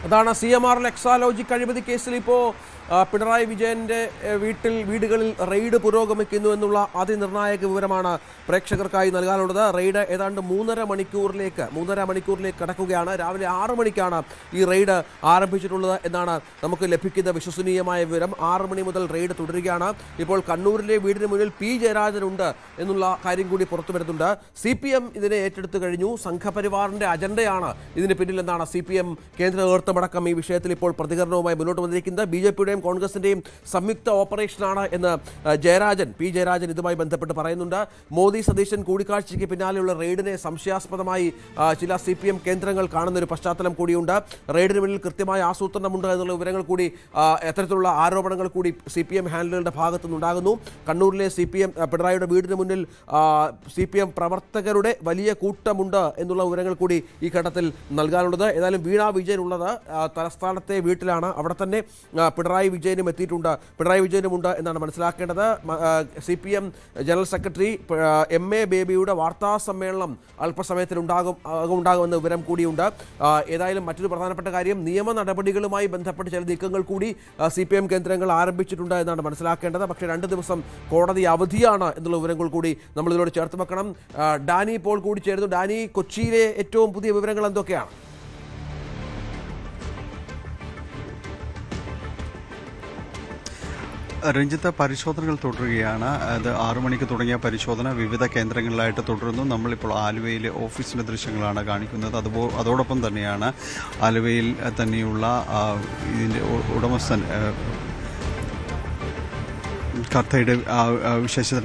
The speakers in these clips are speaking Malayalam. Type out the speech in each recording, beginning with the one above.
അതാണ് CMR എക്സാലോജിക് അഴിമതി കേസിൽ ഇപ്പോൾ പിണറായി വിജയന്റെ വീടുകളിൽ റെയ്ഡ് പുരോഗമിക്കുന്നു എന്നുള്ള അതിനിർണായക വിവരമാണ് പ്രേക്ഷകർക്കായി നൽകാനുള്ളത്. റെയ്ഡ് ഏതാണ്ട് 3.5 മണിക്കൂറിലേക്ക് കടക്കുകയാണ്. രാവിലെ 6 മണിക്കാണ് ഈ റെയ്ഡ് ആരംഭിച്ചിട്ടുള്ളത് എന്നാണ് നമുക്ക് ലഭിക്കുന്ന വിശ്വസനീയമായ വിവരം. 6 മണി മുതൽ റെയ്ഡ് തുടരുകയാണ്. ഇപ്പോൾ കണ്ണൂരിലെ വീടിന് മുന്നിൽ P. ജയരാജനുണ്ട് എന്നുള്ള കാര്യം കൂടി പുറത്തു വരുന്നുണ്ട്. CPM ഇതിനെ ഏറ്റെടുത്തു കഴിഞ്ഞു. സംഘപരിവാറിന്റെ അജണ്ടയാണ് ഇതിന് പിന്നിലെന്നാണ് CPM കേന്ദ്ര നേതൃത്വമടക്കം ഈ വിഷയത്തിൽ ഇപ്പോൾ പ്രതികരണവുമായി മുന്നോട്ട് വന്നിരിക്കുന്നത്. BJPയുടെയും കോൺഗ്രസിന്റെയും സംയുക്ത ഓപ്പറേഷനാണ് എന്ന് P. ജയരാജൻ ഇതുമായി ബന്ധപ്പെട്ട് പറയുന്നുണ്ട്. മോദി സതീശൻ കൂടിക്കാഴ്ചയ്ക്ക് പിന്നാലെയുള്ള റെയ്ഡിനെ സംശയാസ്പദമായി ചില CPM കേന്ദ്രങ്ങൾ കാണുന്ന ഒരു പശ്ചാത്തലം കൂടിയുണ്ട്. റെയ്ഡിന് മുന്നിൽ കൃത്യമായ ആസൂത്രണമുണ്ട് എന്നുള്ള വിവരങ്ങൾ കൂടി, എത്തരത്തിലുള്ള ആരോപണങ്ങൾ കൂടി CPM ഹാൻഡിലുകളുടെ ഭാഗത്തുനിന്നുണ്ടാകുന്നു. കണ്ണൂരിലെ പിണറായിയുടെ വീടിന് മുന്നിൽ CPM പ്രവർത്തകരുടെ വലിയ കൂട്ടമുണ്ട് എന്നുള്ള വിവരങ്ങൾ കൂടി ഈ ഘട്ടത്തിൽ നൽകാനുള്ളത്. ഏതായാലും വീണ വിജയൻ ഉള്ളത് തലസ്ഥാനത്തെ വീട്ടിലാണ്. അവിടെ തന്നെ പിണറായി വിജയനുമുണ്ട് എന്നാണ് മനസ്സിലാക്കേണ്ടത്. CPM ജനറൽ സെക്രട്ടറി MA ബേബിയുടെ വാർത്താ സമ്മേളനം അല്പസമയത്തിൽ ഉണ്ടാകുമെന്ന വിവരം കൂടിയുണ്ട്. ഏതായാലും മറ്റൊരു പ്രധാനപ്പെട്ട കാര്യം, നിയമ നടപടികളുമായി ബന്ധപ്പെട്ട് ചില നീക്കങ്ങൾ കൂടി CPM കേന്ദ്രങ്ങൾ ആരംഭിച്ചിട്ടുണ്ട് എന്നാണ് മനസ്സിലാക്കേണ്ടത്. പക്ഷേ 2 ദിവസം കോടതി അവധിയാണ് എന്നുള്ള വിവരങ്ങൾ കൂടി നമ്മൾ ഇതിനോട് ചേർത്ത് വെക്കണം. ഡാനി ഇപ്പോൾ കൂടി ചേരുന്നു. ഡാനി, കൊച്ചിയിലെ ഏറ്റവും പുതിയ വിവരങ്ങൾ എന്തൊക്കെയാണ്? രഞ്ജിത്ത്, പരിശോധനകൾ തുടരുകയാണ്. അത് 6 മണിക്ക് തുടങ്ങിയ പരിശോധന വിവിധ കേന്ദ്രങ്ങളിലായിട്ട് തുടരുന്നു. നമ്മളിപ്പോൾ ആലുവയിലെ ഓഫീസിൻ്റെ ദൃശ്യങ്ങളാണ് കാണിക്കുന്നത്. അതോടൊപ്പം തന്നെയാണ് ആലുവയിൽ തന്നെയുള്ള ഇതിൻ്റെ ഉടമസ്ഥൻ കർത്തയുടെ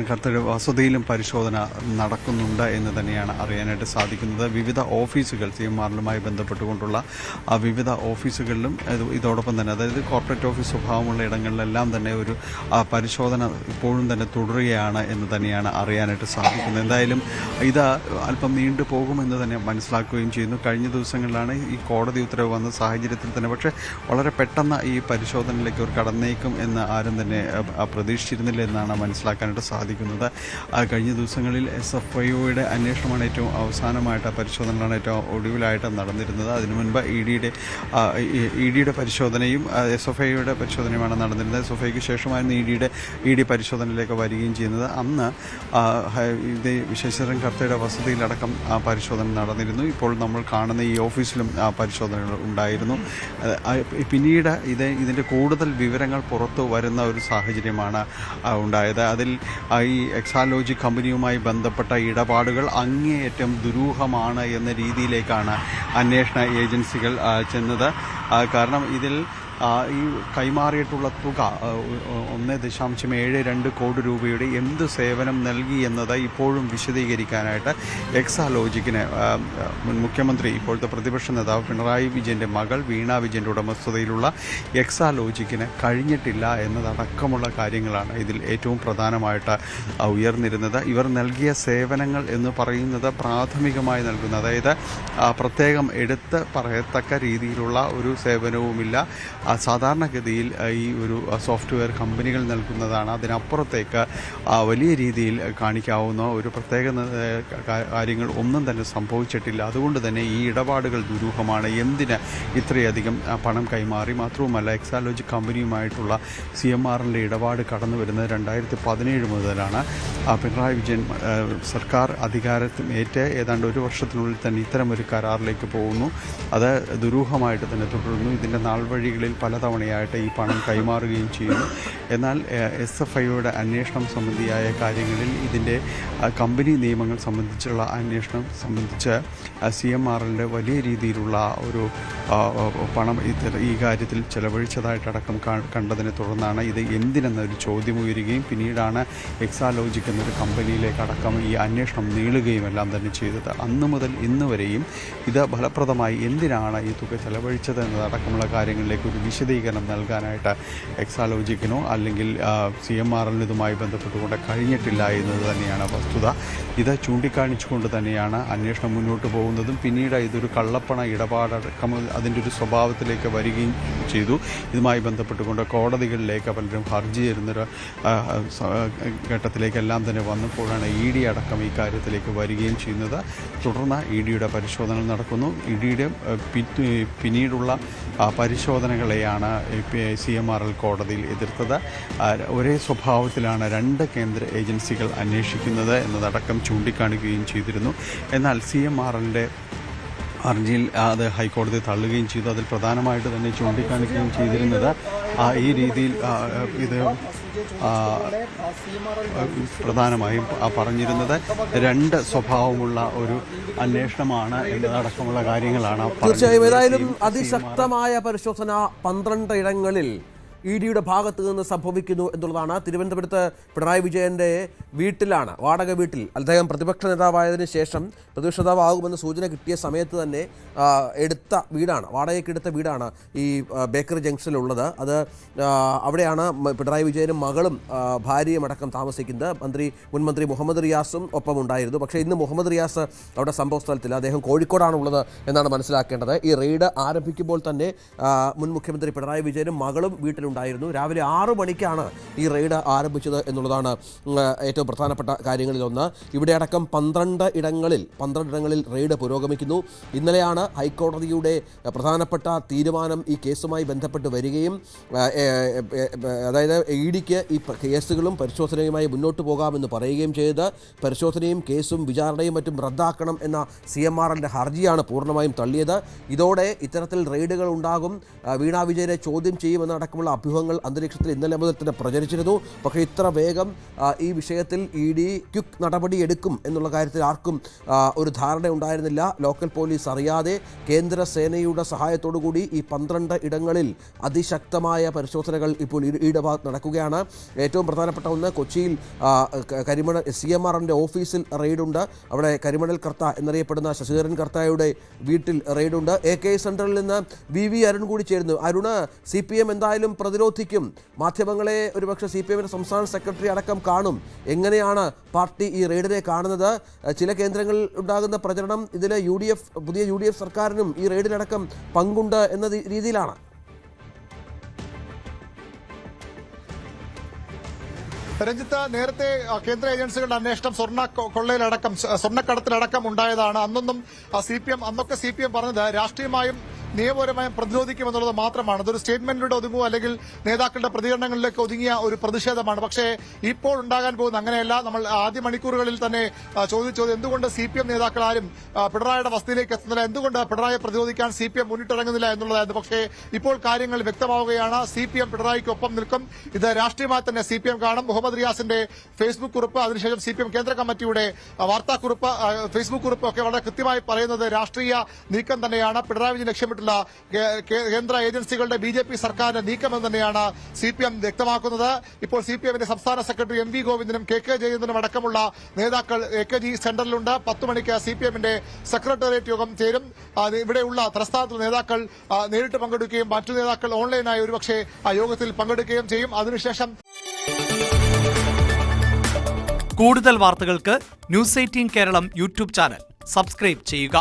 കർത്തയുടെ വസതിയിലും പരിശോധന നടക്കുന്നുണ്ട് എന്ന് തന്നെയാണ് അറിയാനായിട്ട് സാധിക്കുന്നത്. വിവിധ ഓഫീസുകൾ CMRലുമായി ബന്ധപ്പെട്ടുകൊണ്ടുള്ള വിവിധ ഓഫീസുകളിലും ഇതോടൊപ്പം തന്നെ, അതായത് കോർപ്പറേറ്റ് ഓഫീസ് സ്വഭാവമുള്ള ഇടങ്ങളിലെല്ലാം തന്നെ ഒരു പരിശോധന ഇപ്പോഴും തന്നെ തുടരുകയാണ് എന്ന് തന്നെയാണ് അറിയാനായിട്ട് സാധിക്കുന്നത്. എന്തായാലും ഇത് അല്പം നീണ്ടു പോകുമെന്ന് തന്നെ മനസ്സിലാക്കുകയും ചെയ്യുന്നു. കഴിഞ്ഞ ദിവസങ്ങളിലാണ് ഈ കോടതി ഉത്തരവ് വന്ന സാഹചര്യത്തിൽ തന്നെ, പക്ഷേ വളരെ പെട്ടെന്ന് ഈ പരിശോധനയിലേക്ക് ഒരു കടന്നേക്കും എന്ന് ആരും തന്നെ പ്രതീക്ഷിച്ചിരുന്നില്ല എന്നാണ് മനസ്സിലാക്കാനായിട്ട് സാധിക്കുന്നത്. കഴിഞ്ഞ ദിവസങ്ങളിൽ SFIയുടെ അന്വേഷണമാണ് ഏറ്റവും അവസാനമായിട്ട്, പരിശോധനകളാണ് ഏറ്റവും ഒടുവിലായിട്ട് നടന്നിരുന്നത്. അതിനു മുൻപ് EDയുടെ പരിശോധനയും SFIയുടെ പരിശോധനയുമാണ് നടന്നിരുന്നത്. SFIക്ക് ശേഷമായിരുന്നു ED പരിശോധനയിലേക്ക് വരികയും ചെയ്യുന്നത്. അന്ന് ഇത് ശശിധരൻ കർത്തയുടെ വസതിയിലടക്കം പരിശോധന നടന്നിരുന്നു. ഇപ്പോൾ നമ്മൾ കാണുന്ന ഈ ഓഫീസിലും പരിശോധനകൾ ഉണ്ടായിരുന്നു. പിന്നീട് ഇതിൻ്റെ കൂടുതൽ വിവരങ്ങൾ പുറത്തു വരുന്ന ഒരു സാഹചര്യമാണ് ഉണ്ടായത്. അതിൽ ഈ എക്സാലോജി കമ്പനിയുമായി ബന്ധപ്പെട്ട ഇടപാടുകൾ അങ്ങേയറ്റം ദുരൂഹമാണ് എന്ന രീതിയിലേക്കാണ് അന്വേഷണ ഏജൻസികൾ ചെന്നത്. കാരണം ഇതിൽ ഈ കൈമാറിയിട്ടുള്ള തുക 1.72 കോടി രൂപയുടെ എന്ത് സേവനം നൽകി എന്നത് ഇപ്പോഴും വിശദീകരിക്കാനായിട്ട് എക്സാലോജിക്കിന് മുൻ മുഖ്യമന്ത്രി, ഇപ്പോഴത്തെ പ്രതിപക്ഷ നേതാവ് പിണറായി വിജയൻ്റെ മകൾ വീണ വിജയൻ്റെ ഉടമസ്ഥതയിലുള്ള എക്സാലോജിക്കിന് കഴിഞ്ഞിട്ടില്ല എന്നതടക്കമുള്ള കാര്യങ്ങളാണ് ഇതിൽ ഏറ്റവും പ്രധാനമായിട്ട് ഉയർന്നിരുന്നത്. ഇവർ നൽകിയ സേവനങ്ങൾ എന്ന് പറയുന്നത് പ്രാഥമികമായി നൽകുന്ന, അതായത് പ്രത്യേകം എടുത്ത് പറയത്തക്ക രീതിയിലുള്ള ഒരു സേവനവുമില്ല. സാധാരണഗതിയിൽ ഈ ഒരു സോഫ്റ്റ്വെയർ കമ്പനികൾ നൽകുന്നതാണ്. അതിനപ്പുറത്തേക്ക് വലിയ രീതിയിൽ കാണിക്കാവുന്ന ഒരു പ്രത്യേക കാര്യങ്ങൾ ഒന്നും തന്നെ സംഭവിച്ചിട്ടില്ല. അതുകൊണ്ട് തന്നെ ഈ ഇടപാടുകൾ ദുരൂഹമാണ്. എന്തിന് ഇത്രയധികം പണം കൈമാറി? മാത്രവുമല്ല, എക്സാലോജി കമ്പനിയുമായിട്ടുള്ള CMRൻ്റെ ഇടപാട് കടന്നു വരുന്നത് 2017 മുതലാണ്. പിണറായി വിജയൻ സർക്കാർ അധികാരമേറ്റ് ഏതാണ്ട് 1 വർഷത്തിനുള്ളിൽ തന്നെ ഇത്തരമൊരു കരാറിലേക്ക് പോകുന്നു. അത് ദുരൂഹമായിട്ട് തന്നെ തുടരുന്നു. ഇതിൻ്റെ നാൾവഴികളിൽ പലതവണയായിട്ട് ഈ പണം കൈമാറുകയും ചെയ്യുന്നു. എന്നാൽ SFIയുടെ അന്വേഷണം സംബന്ധിയായ കാര്യങ്ങളിൽ, ഇതിൻ്റെ കമ്പനി നിയമങ്ങൾ സംബന്ധിച്ചുള്ള അന്വേഷണം സംബന്ധിച്ച് CMRൻ്റെ വലിയ രീതിയിലുള്ള ഒരു പണം ഈ കാര്യത്തിൽ ചെലവഴിച്ചതായിട്ടടക്കം കണ്ടതിനെ തുടർന്നാണ് ഇത് എന്തിനെന്നൊരു ചോദ്യം ഉയരുകയും പിന്നീടാണ് എക്സാലോജിക് എന്നൊരു കമ്പനിയിലേക്കടക്കം ഈ അന്വേഷണം നീളുകയും എല്ലാം തന്നെ ചെയ്തത്. അന്നു മുതൽ ഇന്ന് വരെയും ഇത് ഫലപ്രദമായി എന്തിനാണ് ഈ തുക ചെലവഴിച്ചത് എന്നതടക്കമുള്ള കാര്യങ്ങളിലേക്ക് ഒരു വിശദീകരണം നൽകാനായിട്ട് എക്സാലോജിക്കിനോ അല്ലെങ്കിൽ CMRL ഇതുമായി ബന്ധപ്പെട്ടുകൊണ്ട് കഴിഞ്ഞിട്ടില്ല എന്നത് തന്നെയാണ് വസ്തുത. ഇത് ചൂണ്ടിക്കാണിച്ചുകൊണ്ട് തന്നെയാണ് അന്വേഷണം മുന്നോട്ട് പോകുന്നതും പിന്നീട് ഇതൊരു കള്ളപ്പണ ഇടപാടടക്കം അതിൻ്റെ ഒരു സ്വഭാവത്തിലേക്ക് വരികയും ചെയ്തു. ഇതുമായി ബന്ധപ്പെട്ടുകൊണ്ട് കോടതികളിലേക്ക് പലരും ഹർജി തരുന്നൊരു ഘട്ടത്തിലേക്കെല്ലാം തന്നെ വന്നപ്പോഴാണ് ED അടക്കം ഈ കാര്യത്തിലേക്ക് വരികയും ചെയ്യുന്നത്. തുടർന്ന് EDയുടെ പരിശോധന നടക്കുന്നു. EDയുടെ പിന്നീടുള്ള പരിശോധനകളെയാണ് CMRL കോടതിയിൽ എതിർത്തത്. ഒരേ സ്വഭാവത്തിലാണ് രണ്ട് കേന്ദ്ര ഏജൻസികൾ അന്വേഷിക്കുന്നത് എന്നതടക്കം ചൂണ്ടിക്കാണിക്കുകയും ചെയ്തിരുന്നു. എന്നാൽ CMRLൻ്റെ ഹർജിയിൽ അത് ഹൈക്കോടതി തള്ളുകയും ചെയ്തു. അതിൽ പ്രധാനമായിട്ട് തന്നെ ചൂണ്ടിക്കാണിക്കുകയും ചെയ്തിരുന്നത് ഈ രീതിയിൽ ഇത് പ്രധാനമായും പറഞ്ഞിരുന്നത് രണ്ട് സ്വഭാവമുള്ള ഒരു അന്വേഷണമാണ് എന്നതടക്കമുള്ള കാര്യങ്ങളാണ്. തീർച്ചയായും ഏതായാലും അതിശക്തമായ പരിശോധന 12 ഇടങ്ങളിൽ EDയുടെ ഭാഗത്ത് നിന്ന് സംഭവിക്കുന്നു എന്നുള്ളതാണ്. തിരുവനന്തപുരത്ത് പിണറായി വിജയൻ്റെ വീട്ടിലാണ്, വാടക വീട്ടിൽ. അദ്ദേഹം പ്രതിപക്ഷ നേതാവായതിനു ശേഷം പ്രതിപക്ഷ നേതാവാകുമെന്ന് സൂചന കിട്ടിയ സമയത്ത് തന്നെ എടുത്ത വീടാണ്, വാടകയ്ക്ക് എടുത്ത വീടാണ് ഈ ബേക്കറി ജംഗ്ഷനിലുള്ളത്. അത് അവിടെയാണ് പിണറായി വിജയനും മകളും ഭാര്യയും അടക്കം താമസിക്കുന്നത്. മുൻ മന്ത്രി മുഹമ്മദ് റിയാസും ഒപ്പമുണ്ടായിരുന്നു. പക്ഷേ ഇന്ന് മുഹമ്മദ് റിയാസ് അവിടെ സംഭവ സ്ഥലത്തില്ല, അദ്ദേഹം കോഴിക്കോടാണുള്ളത് എന്നാണ് മനസ്സിലാക്കേണ്ടത്. ഈ റെയ്ഡ് ആരംഭിക്കുമ്പോൾ തന്നെ മുൻ മുഖ്യമന്ത്രി പിണറായി വിജയനും മകളും വീട്ടിലുണ്ടായിരുന്നു. രാവിലെ 6 മണിക്കാണ് ഈ റെയ്ഡ് ആരംഭിച്ചത് എന്നുള്ളതാണ് ഏറ്റവും പ്രധാനപ്പെട്ട കാര്യങ്ങളിലൊന്ന്. ഇവിടെ അടക്കം 12 ഇടങ്ങളിൽ റെയ്ഡ് പുരോഗമിക്കുന്നു. ഇന്നലെയാണ് ഹൈക്കോടതിയുടെ പ്രധാനപ്പെട്ട തീരുമാനം ഈ കേസുമായി ബന്ധപ്പെട്ട് വരികയും അതായത് EDക്ക് ഈ കേസുകളും പരിശോധനയുമായി മുന്നോട്ട് പോകാമെന്ന് പറയുകയും ചെയ്ത് പരിശോധനയും കേസും വിചാരണയും മറ്റും റദ്ദാക്കണം എന്ന CMRLൻ്റെ ഹർജിയാണ് പൂർണ്ണമായും തള്ളിയത്. ഇതോടെ ഇത്തരത്തിൽ റെയ്ഡുകൾ ഉണ്ടാകും, വീണ വിജയനെ ചോദ്യം ചെയ്യുമെന്നടക്കമുള്ള അഭ്യൂഹങ്ങൾ അന്തരീക്ഷത്തിൽ ഇന്നലെ മുതൽ തന്നെ പ്രചരിച്ചിരുന്നു. പക്ഷേ ഇത്ര വേഗം ഈ വിഷയത്തിൽ ED ക്വിക്ക് നടപടി എടുക്കും എന്നുള്ള കാര്യത്തിൽ ആർക്കും ഒരു ധാരണ ഉണ്ടായിരുന്നില്ല. ലോക്കൽ പോലീസ് അറിയാതെ കേന്ദ്ര സേനയുടെ സഹായത്തോടു കൂടി ഈ 12 ഇടങ്ങളിൽ അതിശക്തമായ പരിശോധനകൾ ഇപ്പോൾ EDയുടെ ഭാഗത്ത് നടക്കുകയാണ്. ഏറ്റവും പ്രധാനപ്പെട്ട ഒന്ന്, കൊച്ചിയിൽ കരിമണൽ CMRLൻ്റെ ഓഫീസിൽ റെയ്ഡുണ്ട്. അവിടെ കരിമണൽ കർത്ത എന്നറിയപ്പെടുന്ന ശശിധരൻ കർത്തായുടെ വീട്ടിൽ റെയ്ഡുണ്ട്. AK സെൻറ്ററിൽ നിന്ന് VV അരുൺ കൂടി ചേരുന്നു. അരുണ്, CPM എന്തായാലും പ്രതിരോധിക്കും, മാധ്യമങ്ങളെ ഒരുപക്ഷെ CPMൻ്റെ സംസ്ഥാന സെക്രട്ടറി അടക്കം കാണും. എങ്ങനെയാണ് പാർട്ടി ഈ റെയ്ഡിനെ കാണുന്നത്? ചില കേന്ദ്രങ്ങളിൽ ഉണ്ടാകുന്ന പ്രചരണം ഇതിൽ പുതിയ UDF സർക്കാരിനും ഈ റെയ്ഡിലടക്കം പങ്കുണ്ട് എന്ന രീതിയിലാണ്. രഞ്ജിത്ത്, നേരത്തെ കേന്ദ്ര ഏജൻസികളുടെ അന്വേഷണം സ്വർണ്ണക്കടത്തിലടക്കം ഉണ്ടായതാണ്. അന്നൊക്കെ CPM പറഞ്ഞത് രാഷ്ട്രീയമായും നിയമപരമായും പ്രതിരോധിക്കുമെന്നുള്ളത് മാത്രമാണ്. അതൊരു സ്റ്റേറ്റ്മെന്റിലൂടെ ഒതുങ്ങുമോ അല്ലെങ്കിൽ നേതാക്കളുടെ പ്രതികരണങ്ങളിലേക്ക് ഒതുങ്ങിയ ഒരു പ്രതിഷേധമാണ്. പക്ഷേ ഇപ്പോൾ ഉണ്ടാകാൻ പോകുന്ന അങ്ങനെയല്ല. നമ്മൾ ആദ്യ മണിക്കൂറുകളിൽ തന്നെ ചോദിച്ചത് എന്തുകൊണ്ട് CPM നേതാക്കൾ ആരും പിണറായിയുടെ വസതിയിലേക്ക് എത്തുന്നില്ല, എന്തുകൊണ്ട് പിണറായിയെ പ്രതിരോധിക്കാൻ CPM മുന്നിട്ടിറങ്ങുന്നില്ല എന്നുള്ളതായിരുന്നു. പക്ഷേ ഇപ്പോൾ കാര്യങ്ങൾ വ്യക്തമാവുകയാണ്. CPM പിണറായിക്കൊപ്പം നിൽക്കും. ഇത് രാഷ്ട്രീയമായി തന്നെ CPM കാണും. മുഹമ്മദ് റിയാസിന്റെ ഫേസ്ബുക്ക് കുറിപ്പ്, അതിനുശേഷം CPM കേന്ദ്ര കമ്മിറ്റിയുടെ വാർത്താക്കുറിപ്പ്, ഫേസ്ബുക്ക് കുറിപ്പ് ഒക്കെ വളരെ കൃത്യമായി പറയുന്നത് രാഷ്ട്രീയ നീക്കം തന്നെയാണ്. പിണറായി വിജയൻ ലക്ഷ്യമിട്ടുള്ള കേന്ദ്ര ഏജൻസികളുടെ BJP സർക്കാരിന്റെ നീക്കമെന്ന് തന്നെയാണ് CPM വ്യക്തമാക്കുന്നത്. ഇപ്പോൾ CPMന്റെ സംസ്ഥാന സെക്രട്ടറി MV ഗോവിന്ദനും KK ജയചന്ദ്രനും അടക്കമുള്ള നേതാക്കൾ AKG സെന്ററിലുണ്ട്. 10 മണിക്ക് CPMന്റെ സെക്രട്ടേറിയറ്റ് യോഗം ചേരും. ഇവിടെയുള്ള തലസ്ഥാനത്തുള്ള നേതാക്കൾ നേരിട്ട് പങ്കെടുക്കുകയും മറ്റു നേതാക്കൾ ഓൺലൈനായി ഒരുപക്ഷെ ആ യോഗത്തിൽ പങ്കെടുക്കുകയും ചെയ്യും. അതിനുശേഷം കൂടുതൽ വാർത്തകൾക്ക് News 18 Keralam YouTube channel subscribe ചെയ്യുക.